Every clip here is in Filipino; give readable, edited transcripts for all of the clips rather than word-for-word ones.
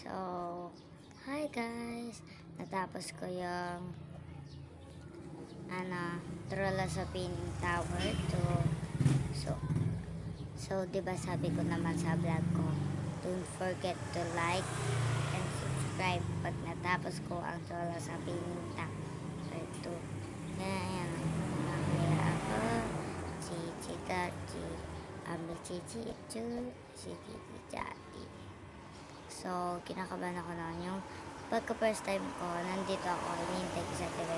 So, hi guys! Natapos ko yung Trolla sa Pining Tower to so diba sabi ko naman sa vlog ko, don't forget to like and subscribe pag natapos ko ang Trolla sa Pining Tower 2. Yan, nakaya ako Chichi Tachi Ami Chichi Chu Chichi Chati. So, kinakabahan ako noon yung pagka first time ko, nandito ako, hinihintay ko sa TV.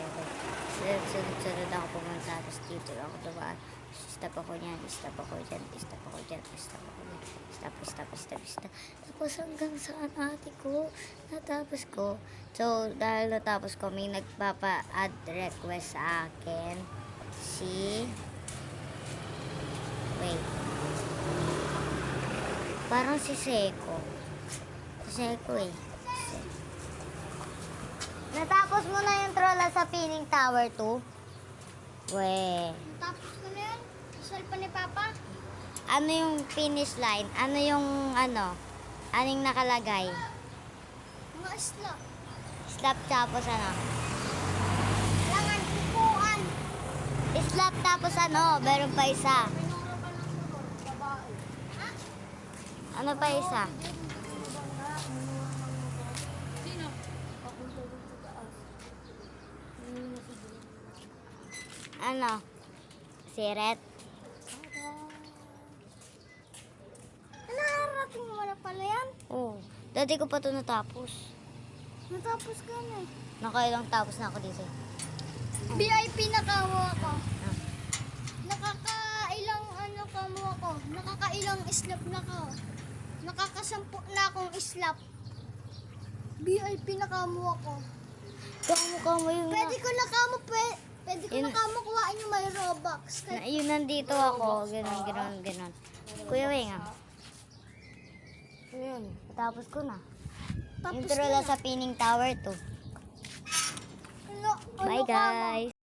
Sunod-sunod ako pumunta, tapos dito ako dumaan. Stop ako niyan, stop ako dyan, stop ako dyan, stop ako dyan, stop. Tapos hanggang saan ate ko, natapos ko. So, dahil natapos ko, may nagpapa-add request sa akin. Wait. Parang si Seiko. Seiko eh. Natapos mo na yung Trolla sa Pining Tower 2? Weh. Tapos ko na yun. Cellphone ni Papa. Ano yung finish line? Ano yung Anong nakalagay? Mga slot. Slap tapos ano? Langan, upuan. Slap tapos ano? Meron pa isa. Minura pa ng siguro. Babae. Ha? Ano pa isa? Sino? Papunta doon sa taas. Ano? Si Red? Nakarating mo na pala yan? Oo. Dati ko pa ito natapos. Natapos ka na eh. Nakailang tapos na ako dito. VIP na kamo ako. Nakakailang kamo ako. Nakakailang slap na ako. Nakakasampu na akong slap. VIP na kamo ako. Kamo yung Pwede ko na kamo, pwede ko na Yun- kamo kuhain yung may Robux. Yun nandito ako. Ganon. Kuya Weng Yun. Tapos ko na. Yung Tapos Trolla na. sa Pining Tower 2. Ano Bye kamo? guys!